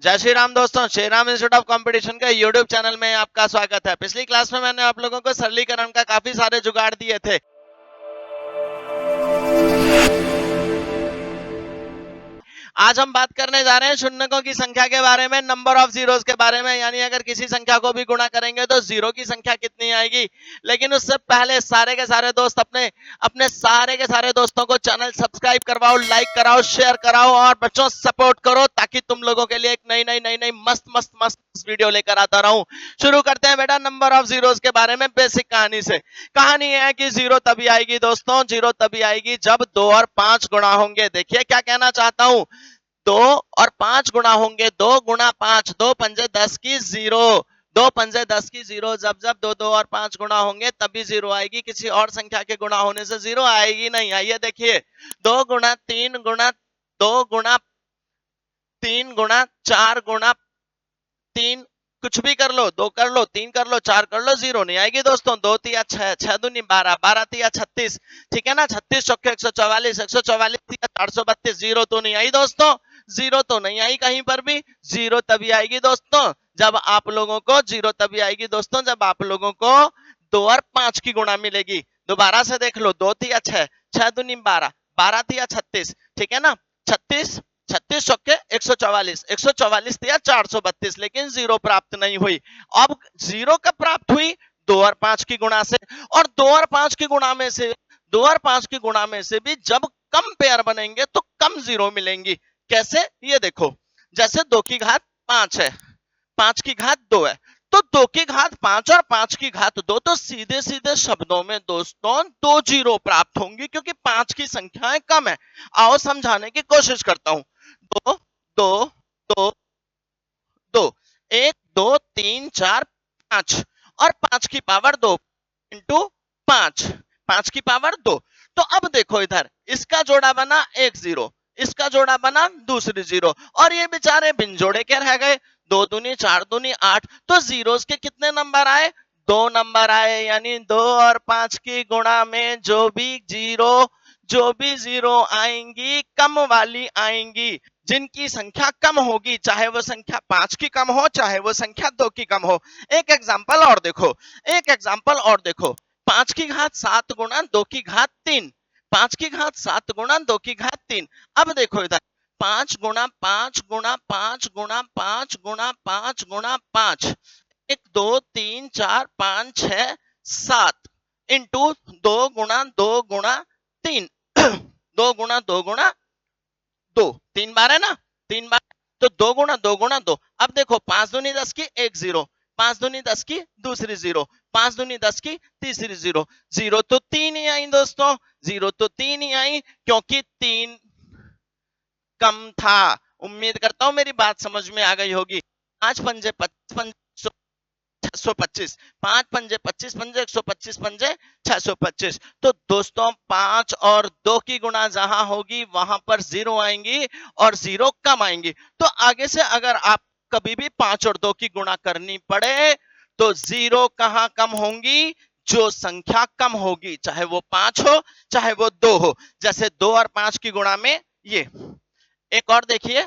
जय श्री राम दोस्तों, Shri Ram institute of competition के यूट्यूब चैनल में आपका स्वागत है। पिछली क्लास में मैंने आप लोगों को सरलीकरण का काफी सारे जुगाड़ दिए थे। आज हम बात करने जा रहे हैं शून्यकों की संख्या के बारे में, नंबर ऑफ जीरोस के बारे में, यानी अगर किसी संख्या को भी गुणा करेंगे तो जीरो की संख्या कितनी आएगी। लेकिन उससे पहले सारे के सारे दोस्त अपने सारे के सारे दोस्तों को चैनल सब्सक्राइब करवाओ, लाइक कराओ, शेयर कराओ और बच्चों सपोर्ट करो, ताकि तुम लोगों के लिए एक नई मस्त मस्त मस्त वीडियो लेकर आता रहूं। शुरू करते हैं बेटा नंबर ऑफ जीरोस के बारे में बेसिक कहानी से। कहानी है कि जीरो तभी आएगी दोस्तों, जीरो तभी आएगी जब 2 और 5 गुणा होंगे। देखिए क्या कहना चाहता हूं, 2 और 5 गुणा होंगे, 2 गुणा 5, 2 पंजे 10 की जीरो, 2 पंजे 10 की जीरो। जब जब 2 और 5 गुणा होंगे तभी जीरो आएगी, किसी और संख्या के गुणा होने से जीरो आएगी नहीं। आइए देखिए, 2 गुणा 3 गुणा 2 गुणा 3 गुणा 4 गुणा 3, कुछ भी कर लो, 2 कर लो, 3 कर लो, 4 कर लो, जीरो नहीं आएगी दोस्तों। 2 तिया 6, 6 दूनी 12, 12 तिया 36, ठीक है ना। 36 चौके 144, 144 तिया 432, जीरो तो नहीं आई दोस्तों, जीरो तो नहीं आई कहीं पर भी। जीरो तभी आएगी दोस्तों जब आप लोगों को, जीरो तभी आएगी दोस्तों जब आप लोगों को 2 और 5 की गुणा मिलेगी। दोबारा से देख लो, 2 तिया 6, 6 दूनी 12, 12 तिया 36, ठीक है ना। 36 36 चौके 144, 144 दिया 432, लेकिन जीरो प्राप्त नहीं हुई। अब जीरो कब प्राप्त हुई? 2 और 5 की गुणा से। और 2 और 5 की गुणा में से, 2 और 5 की गुणा में से भी जब कम पेयर बनेंगे तो कम जीरो मिलेंगी। कैसे? ये देखो, जैसे 2 की घात 5 है, 5 की घात 2 है, तो 2 की घात 5 और 5 की घात 2, तो सीधे सीधे शब्दों में दोस्तों 2 जीरो प्राप्त होंगी, क्योंकि 5 की संख्याएं कम है। आओ समझाने की कोशिश करता हूं। 2 2 2 2, 1 2 3 4 5 और 5 की पावर 2 इंटू 5, 5 की पावर 2। तो अब देखो इधर, इसका जोड़ा बना एक जीरो, इसका जोड़ा बना दूसरी जीरो, और ये बेचारे बिन जोड़े के रह गए। 2 दूनी 4 दूनी 8, तो जीरोस के कितने नंबर आए? 2 नंबर आए। यानी 2 और 5 की गुणा में जो भी जीरो आएंगी कम वाली आएंगी। जिनकी संख्या कम होगी, चाहे वो संख्या 5 की कम हो, चाहे वो संख्या 2 की कम हो। एक एग्जांपल और देखो, एक एग्जांपल और देखो, 5 की घात 7 गुणा 2 की घात 3, 5 की घात 7 गुणा 2 की घात 3। अब देखो इधर, 5 गुणा 5 गुणा 5 गुणा 5 गुणा 5 गुणा 5, 1 2 3 4 5 6 7 इंटू 2 गुणा 2 गुणा 3, 2 गुणा 2 गुणा 2, 3 बार है ना, 3 बार, तो 2 गुणा 2 गुणा 2। अब देखो, 5 दूनी 10 की एक जीरो, 5 दूनी 10 की दूसरी जीरो, 5 दूनी 10 की तीसरी जीरो। जीरो तो 3 ही आई दोस्तों, जीरो तो 3 ही आई, क्योंकि 3 कम था। उम्मीद करता हूं मेरी बात समझ में आ गई होगी। 5 पंजे 55, 625, 5 पंजे 25 पंजे 125 पंजे 625। तो दोस्तों 5 और 2 की गुणा जहां होगी वहां पर जीरो आएंगी और जीरो कम आएंगी। तो आगे से अगर आप कभी भी 5 और 2 की गुणा करनी पड़े तो जीरो कहां कम होंगी? जो संख्या कम होगी, चाहे वो 5 हो चाहे वो 2 हो। जैसे 2 और 5 की गुणा में ये। एक और देखिए,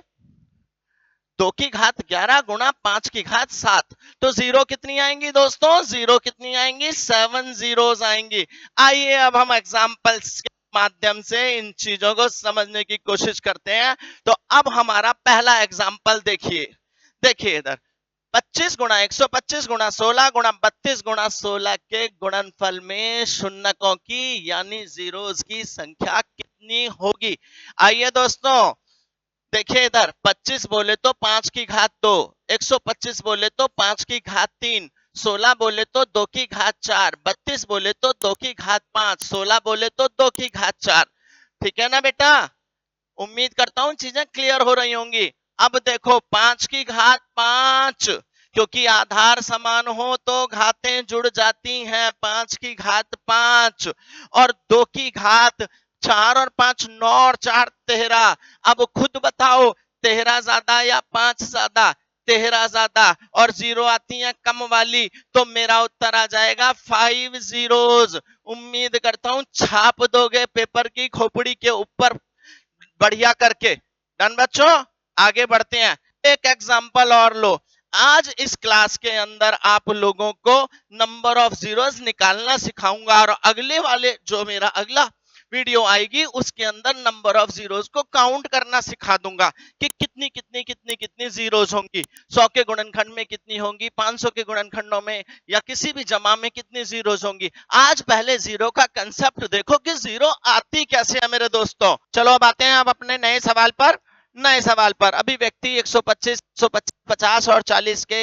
2 की घात 11 गुणा 5 की घात 7, तो जीरो कितनी आएंगी दोस्तों? जीरो कितनी आएंगी? 7 जीरोस आएंगी। आइए अब हम एग्जांपल्स के माध्यम से इन चीजों को समझने की कोशिश करते हैं। तो अब हमारा पहला एग्जांपल देखिए, देखिए इधर, 25 गुणा 125 गुणा 16 गुणा 32 गुणा 16 के गुणनफल में शून्यकों की यानी जीरोस की संख्या कितनी होगी? आइए दोस्तों देखिए इधर, 25 बोले तो 5 की घात 2, 125 बोले तो 5 की घात 3, 16 बोले तो 2 की घात 4, 32 बोले तो 2 की घात 5, 16 बोले तो 2 की घात 4। ठीक है ना बेटा? उम्मीद करता हूं चीजें क्लियर हो रही होंगी। अब देखो, 5 की घात 5, क्योंकि आधार समान हो तो घातें जुड़ जाती हैं। 5 की घात 5 और 2 की घात 4 और 5 9 और 4 13। अब खुद बताओ, 13 ज्यादा या 5 ज्यादा? 13 ज्यादा, और जीरो आती है कम वाली, तो मेरा उत्तर आ जाएगा 5 जीरोस। उम्मीद करता हूं छाप दोगे पेपर की खोपड़ी के ऊपर बढ़िया करके। डन बच्चों, आगे बढ़ते हैं। एक एग्जाम्पल और लो। आज इस क्लास के अंदर आप लोगों को नंबर ऑफ जीरोस निकालना सिखाऊंगा और अगले वाले जो मेरा अगला वीडियो आएगी उसके अंदर नंबर ऑफ जीरोस को काउंट करना सिखा दूंगा कि कितनी कितनी कितनी कितनी जीरोस होंगी, 100 के गुणनखंड में कितनी होंगी, 500 के गुणनखंडों में या किसी भी जमा में कितनी जीरोस होंगी। आज पहले जीरो का कंसेप्ट देखो कि जीरो आती कैसे है मेरे दोस्तों। चलो अब आते हैं अब अपने नए सवाल पर। अभिव्यक्ति 125, 150 और 40 के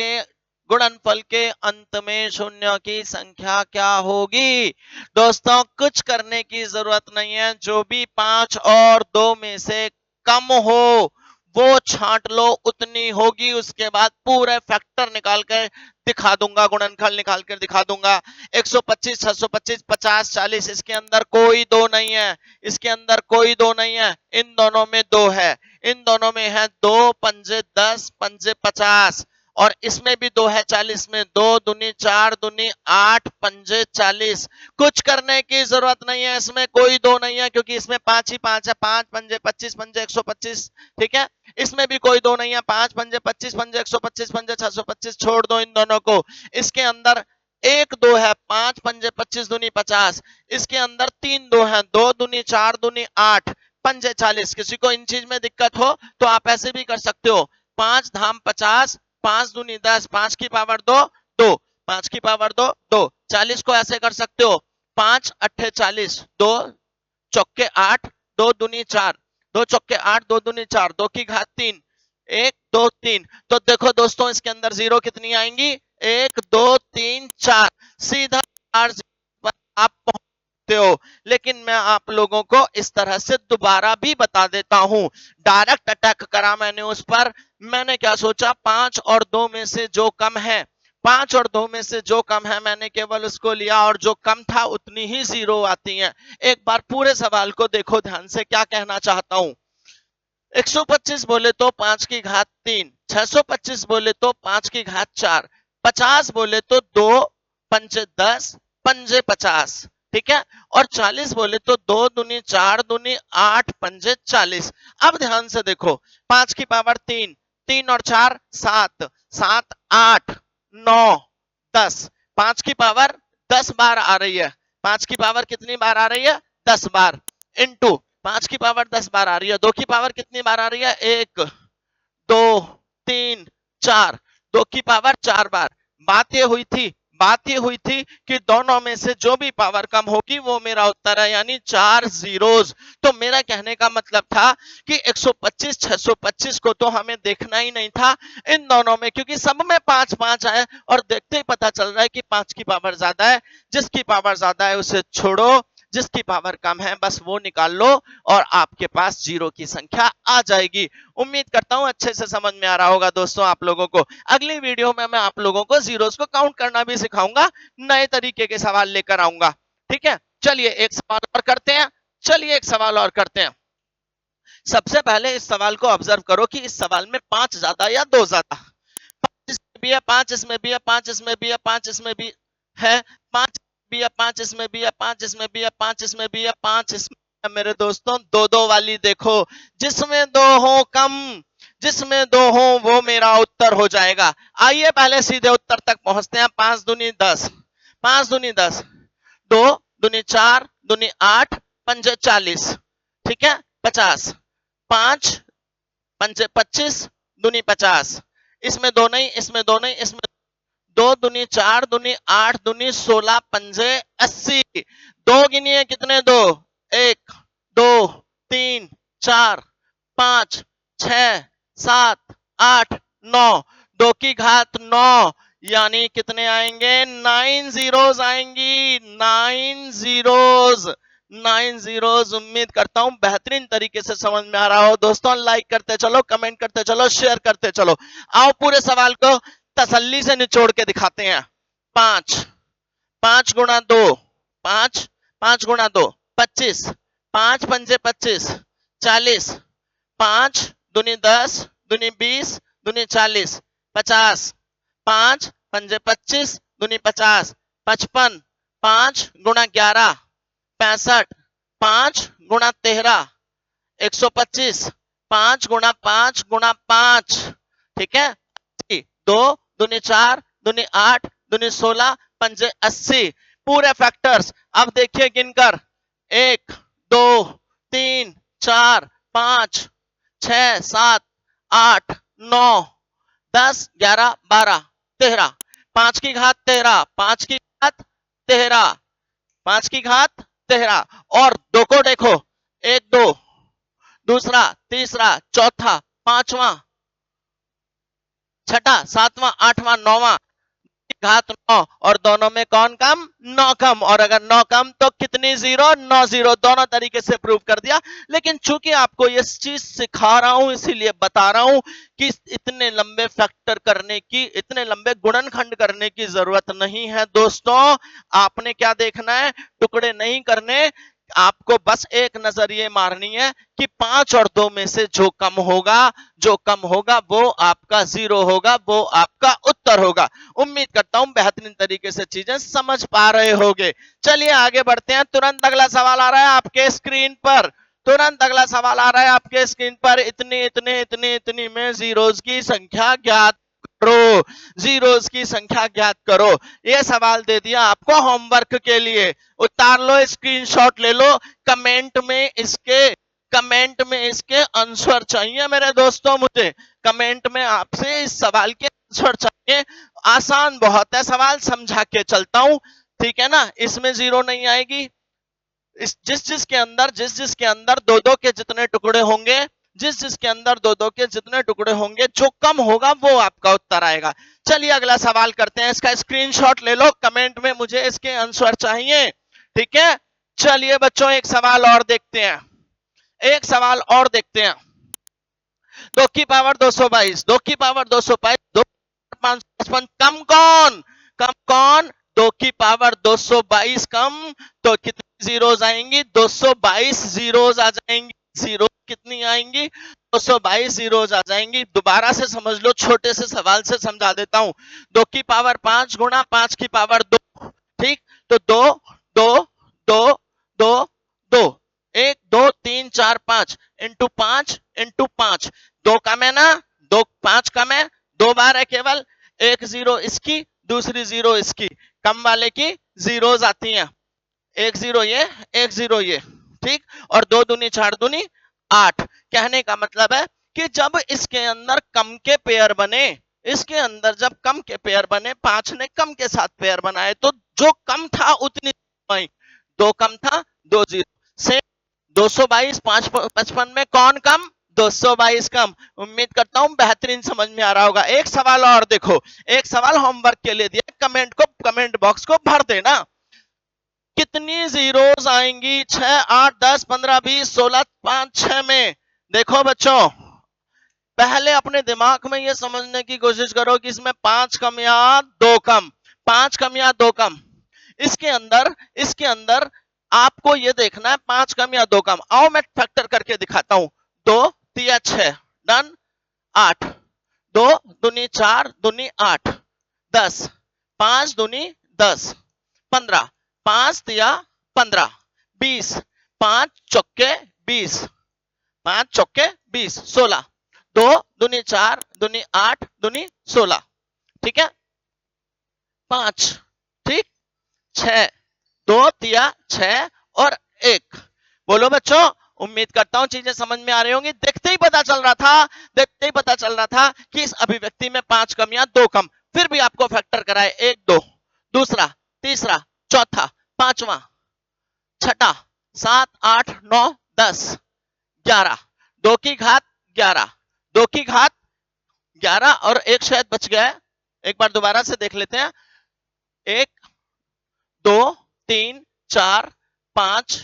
गुणनफल के अंत में शून्य की संख्या क्या होगी। दोस्तों कुछ करने की जरूरत नहीं है, जो भी 5 और 2 में से कम हो वो छांट लो, उतनी होगी। उसके बाद पूरे फैक्टर निकाल कर दिखा दूंगा, गुणनफल निकाल कर दिखा दूंगा। 125, 625, 50, 40 इसके अंदर कोई दो नहीं है, इसके अंदर कोई दो नहीं है, इन दोनों में दो है, इन दोनों में है 2 पंजे 10 पंजे 50 और इसमें भी 2 है 40 में, 2 दूनी 4 दूनी 8 पंजे 40। कुछ करने की जरूरत नहीं है, इसमें कोई दो नहीं है क्योंकि इसमें 5 ही 5 है, 5 पंजे 25 पंजे 125। ठीक है, इसमें भी कोई दो नहीं है, 5 पंजे 25 पंजे 125 पंजे 625, छोड़ दो इन दोनों को। इसके अंदर एक दो है, 5 पंजे 25 दूनी 50। इसके अंदर 3 दो है, 2 दूनी 4 दूनी 8 पंजे 40। किसी को इन चीज में दिक्कत हो तो आप ऐसे भी कर सकते हो, 5 धाम 50, 5 दूनी 10, 5 की पावर 2 2, 5 की पावर 2 2। 40 को ऐसे कर सकते हो, 5 अट्ठे 40, 2 चौके 8, 2 दूनी 4, 2 चौके 8, 2 दूनी 4, 2 की घात 3, 1 2 3। तो देखो दोस्तों इसके अंदर जीरो कितनी आएंगी, 1 2 3 4, सीधा 4 पर आप पहुंचते हो। लेकिन मैं आप लोगों को इस तरह से दोबारा भी बता देता हूं, डायरेक्ट अटैक करा मैंने उस पर। मैंने क्या सोचा, 5 और 2 में से जो कम है, 5 और 2 में से जो कम है मैंने केवल उसको लिया और जो कम था उतनी ही जीरो आती है। एक बार पूरे सवाल को देखो ध्यान से, क्या कहना चाहता हूं। 125 बोले तो 5 की घात 3, 625 बोले तो 5 की घात 4, 50 बोले तो 2 पंजे 10 पंजे 50। ठीक है, और 40 बोले तो 2 दूनी 4 दूनी 8 पंजे 40। अब ध्यान से देखो, 5 की पावर 3, 3 और 4 7, 7 8 9 10, 5 की पावर 10 बार आ रही है। 5 की पावर कितनी बार आ रही है, 10 बार, इंटू 5 की पावर 10 बार आ रही है। 2 की पावर कितनी बार आ रही है, 1 2 3 4, 2 की पावर 4 बार। बात ये हुई थी कि दोनों में से जो भी पावर कम होगी वो मेरा उत्तर है, यानी 4 जीरोस। तो मेरा कहने का मतलब था कि 125 625 को तो हमें देखना ही नहीं था इन दोनों में, क्योंकि सब में 5 5 है और देखते ही पता चल रहा है कि 5 की पावर ज्यादा है। जिसकी पावर ज्यादा है उसे छोड़ो, जिसकी पावर कम है बस वो निकाल लो और आपके पास जीरो की संख्या आ जाएगी। उम्मीद करता हूं अच्छे से समझ में आ रहा होगा दोस्तों आप लोगों को। अगली वीडियो में मैं आप लोगों को जीरोस को काउंट करना भी सिखाऊंगा, नए तरीके के सवाल लेकर आऊंगा। ठीक है, चलिए एक सवाल और करते हैं। सबसे पहले इस सवाल को ऑब्जर्व करो कि इस सवाल में 5 ज्यादा या 2 ज्यादा। 5 इसमें भी है, 5 इसमें भी है, 5 इसमें भी है, 5 इसमें भी है, 5 भी है, 5 इसमें भी है, 5 इसमें भी है, 5 इसमें भी है, 5 इसमें है। मेरे दोस्तों दो दो वाली देखो, जिसमें दो हो कम, जिसमें दो हो वो मेरा उत्तर हो जाएगा। आइए पहले सीधे उत्तर तक पहुंचते हैं। 5 दूनी 10, 5 दूनी 10, 2 दूनी 4 दूनी 8 पंजे 40। ठीक है, 50, 5 पंजे 25 दूनी 50। इसमें दो नहीं, इसमें दो नहीं, इसमें 2 दूनी 4 दूनी 8 दूनी 16 पंजे 80। दो गिनिए कितने, दो, 1 2 3 4 5 6 7 8 9, 2 की घात 9, यानी कितने आएंगे, 9 जीरोस आएंगी, 9 जीरोस, 9 जीरोस। उम्मीद करता हूं बेहतरीन तरीके से समझ में आ रहा हो दोस्तों। लाइक करते चलो, कमेंट करते चलो, शेयर करते चलो। आओ पूरे सवाल को तसल्ली से निचोड़ के दिखाते हैं। 5 5 गुणा 2, 5 5 गुणा 2 25, 5 पंजे 25 40, 5 दूनी 10 दूनी 20 दूनी 40 50, 5 पंजे 25 दूनी 50 55, 5 गुणा 11 65, 5 गुणा 13 125, 5 गुणा 5 गुणा 5। ठीक है, 2 दूनी 4 दूनी 8 दूनी 16 पंजे 80 पूरे फैक्टर्स। अब देखिए गिनकर 1 2 3 4 5 6 7 8 9 10 11 12 13 5 की घात 13 5 की घात 13 5 की घात 13 और 2 को देखो 1 2 दूसरा तीसरा चौथा पांचवा छठा सातवां आठवां नौवां घात 9 और दोनों में कौन कम 9 कम और अगर 9 कम तो कितनी 0 9 0 दोनों तरीके से प्रूव कर दिया। लेकिन चूंकि आपको ये चीज सिखा रहा हूं इसीलिए बता रहा हूं कि इतने लंबे फैक्टर करने की इतने लंबे गुणनखंड करने की जरूरत नहीं है दोस्तों। आपने क्या देखना है, टुकड़े नहीं करने, आपको बस एक नजर ये मारनी है कि 5 और 2 में से जो कम होगा वो आपका 0 होगा, वो आपका उत्तर होगा। उम्मीद करता हूं बेहतरीन तरीके से चीजें समझ पा रहे होंगे। चलिए आगे बढ़ते हैं, तुरंत अगला सवाल आ रहा है आपके स्क्रीन पर, तुरंत अगला सवाल आ रहा है आपके स्क्रीन पर। इतनी में जीरोस की संख्या ज्ञात करो, जीरोस की संख्या ज्ञात करो। ये सवाल दे दिया आपको होमवर्क के लिए, उतार लो, स्क्रीनशॉट ले लो। कमेंट में इसके आंसर चाहिए मेरे दोस्तों, मुझे कमेंट में आपसे इस सवाल के आंसर चाहिए। आसान बहुत है सवाल, समझा के चलता हूं, ठीक है ना। इसमें 0 नहीं आएगी, जिस जिसके अंदर 2-2 के जितने टुकड़े होंगे, जिस जिसके अंदर 2-2 के जितने टुकड़े होंगे, जो कम होगा वो आपका उत्तर आएगा। चलिए अगला सवाल करते हैं, इसका स्क्रीनशॉट ले लो, कमेंट में मुझे इसके आंसर चाहिए, ठीक है। चलिए बच्चों एक सवाल और देखते हैं, एक सवाल और देखते हैं। 2 की पावर 222, 2 की पावर 222, 2 555 कम कौन 2 की पावर 222 कम, तो कितनी जीरोस आएंगी 222 जीरोस आ जाएंगी। जीरो कितनी आएंगी 222 जीरोस आ जाएंगी। दोबारा से समझ लो, छोटे से सवाल से समझा देता हूं। 2 की पावर 5 गुणा 5 की पावर 2, ठीक, तो 2 2 2 2 2 1 2 3 4 5 इंटू 5 इंटू 5, 2 कम है ना, 2 5 कम है, 2 बार है केवल, एक 0 इसकी दूसरी 0 इसकी, कम वाले की जीरोस आती हैं, एक 0 ये एक 0 ये, ठीक, और 2 दूनी 4 दूनी 8। कहने का मतलब है कि जब इसके अंदर कम के पेयर बने, इसके अंदर जब कम के पेयर बने, 5 ने कम के साथ पेयर बनाए, तो जो कम था उतनी 2 कम था 2 0 से 222 555 में कौन कम 222 कम। उम्मीद करता हूं बेहतरीन समझ में आ रहा होगा। एक सवाल और देखो, एक सवाल होमवर्क के लिए दिया, कमेंट बॉक्स को भर देना। कितनी जीरोस आएंगी 6 8 10 15 20 16 5 6 में। देखो बच्चों, पहले अपने दिमाग में यह समझने की कोशिश करो कि इसमें 5 कम या 2 कम, 5 कम या 2 कम। इसके अंदर आपको यह देखना है 5 कम या 2 कम। आओ मैं फैक्टर करके दिखाता हूं। 2 3 6 डन, 8 2 दूनी 4 दूनी 8 10 5 दूनी 10 15 5 3 15 20 5 चौके 20 5 चौके 20 16 2 दूनी 4 दूनी 8 दूनी 16, ठीक है, 5, ठीक, 6 2 3 6 और 1। बोलो बच्चों, उम्मीद करता हूं चीजें समझ में आ रही होंगी। देखते ही पता चल रहा था कि इस अभिव्यक्ति में 5 कम या 2 कम, फिर भी आपको फैक्टर कराए 1 2 दूसरा तीसरा चौथा पांचवा छठा 7 8 9 10 11, 2 की घात 11, 2 की घात 11 और एक शायद बच गया है, एक बार दोबारा से देख लेते हैं। 1 2 3 4 5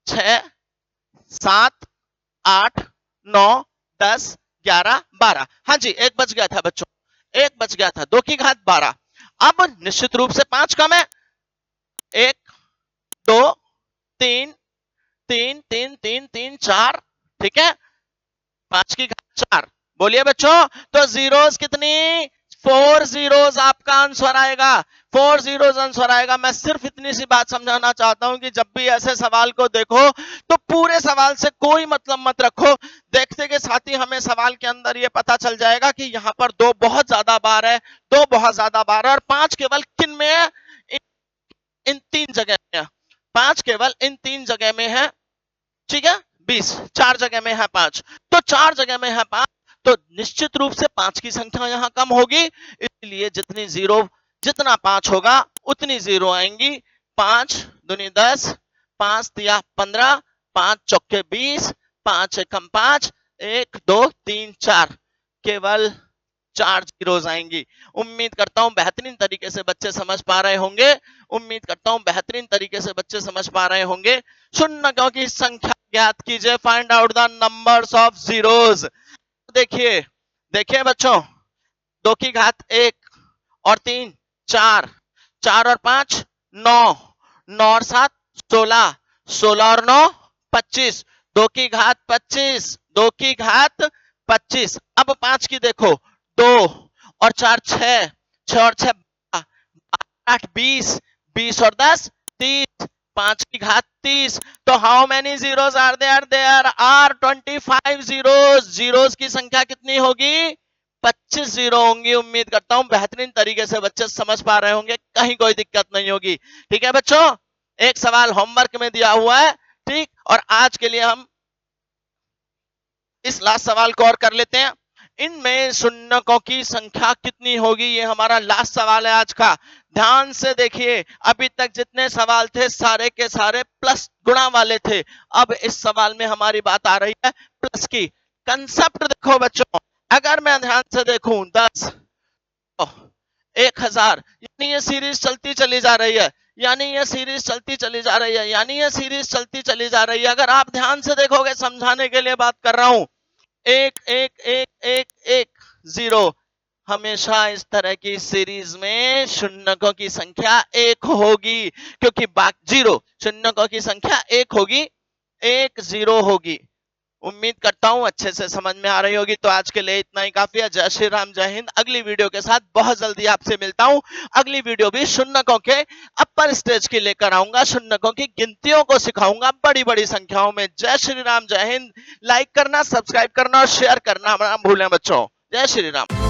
6 7 8 9 10 11 12, हाँ जी एक बच गया था बच्चों, एक बच गया था, 2 की घात 12। अब निश्चित रूप से 5 कम है, 1 2 3 3 3 3 3 4, ठीक है, 5 की घात 4। बोलिए बच्चों, तो जीरोस कितनी 4 जीरोस आपका आंसर आएगा। 4 जीरोस आंसर आएगा। मैं सिर्फ इतनी सी बात समझाना चाहता हूं कि जब भी ऐसे सवाल को देखो तो पूरे सवाल से कोई मतलब मत रखो। देखते के साथ ही हमें सवाल के अंदर ये पता चल जाएगा कि यहाँ पर 2 बहुत ज्यादा बार है, 2 बहुत ज्यादा बार है और 5 केवल किन में है? इन 3 जगह में है। 5 केवल इन 3 जगह में है, ठीक है। 20 4 जगह में है 5, तो 4 जगह में है 5, तो निश्चित रूप से 5 की संख्या यहां कम होगी, इसलिए जितना 5 होगा उतनी जीरो आएंगी। 5 दूनी 10, 5 तिया 15, 5 चौके 20, 5 एकम 5, 1 2 3 4, केवल 4 जीरोस आएंगी। उम्मीद करता हूं बेहतरीन तरीके से बच्चे समझ पा रहे होंगे। उम्मीद करता हूं बेहतरीन तरीके से बच्चे समझ पा रहे होंगे। शून्यकों की संख्या ज्ञात कीजिए, find out the numbers of zeros. देखिए देखिए बच्चों, 2 की घात 1 और 3 4, 4 और 5 9, 9 और 7 16, 16 और 9 25, 2 की घात 25, 2 की घात 25। अब 5 की देखो, 2 और 4 6, 6 और 6 8 20, 20 और 10 30, 5 की घात 30। तो how many zeros are there? There are 25 zeros. Zeros की संख्या कितनी होगी? 25 जीरो होंगी। उम्मीद करता हूं बेहतरीन तरीके से बच्चे समझ पा रहे होंगे, कहीं कोई दिक्कत नहीं होगी। ठीक है बच्चों, एक सवाल होमवर्क में दिया हुआ है, ठीक। और आज के लिए हम इस लास्ट सवाल को और कर लेते हैं। इनमें शून्यकों की संख्या कितनी होगी, ये हमारा लास्ट सवाल है आज का। ध्यान से देखिए, अभी तक जितने सवाल थे सारे के सारे प्लस गुणा वाले थे। अब इस सवाल में हमारी बात आ रही है प्लस की। कंसेप्ट देखो बच्चों, अगर मैं ध्यान से देखूं 10 1000, यानी ये सीरीज चलती चली जा रही है, यानी ये सीरीज चलती चली जा रही है, यानी ये सीरीज चलती चली जा रही है। अगर आप ध्यान से देखोगे, समझाने के लिए बात कर रहा हूं, 1 1 1 1 1 0, हमेशा इस तरह की सीरीज में शून्यकों की संख्या 1 होगी, क्योंकि जीरो शून्यकों की संख्या 1 होगी, 1 0 होगी। उम्मीद करता हूं अच्छे से समझ में आ रही होगी। तो आज के लिए इतना ही काफी है। जय श्री राम, जय हिंद। अगली वीडियो के साथ बहुत जल्दी आपसे मिलता हूं। अगली वीडियो भी शून्यकों के अपर स्टेज की लेकर आऊंगा, शून्यकों की गिनतियों को सिखाऊंगा बड़ी बड़ी संख्याओं में। जय श्री राम, जय हिंद। लाइक करना, सब्सक्राइब करना और शेयर करना ना भूलें बच्चों। जय श्री राम।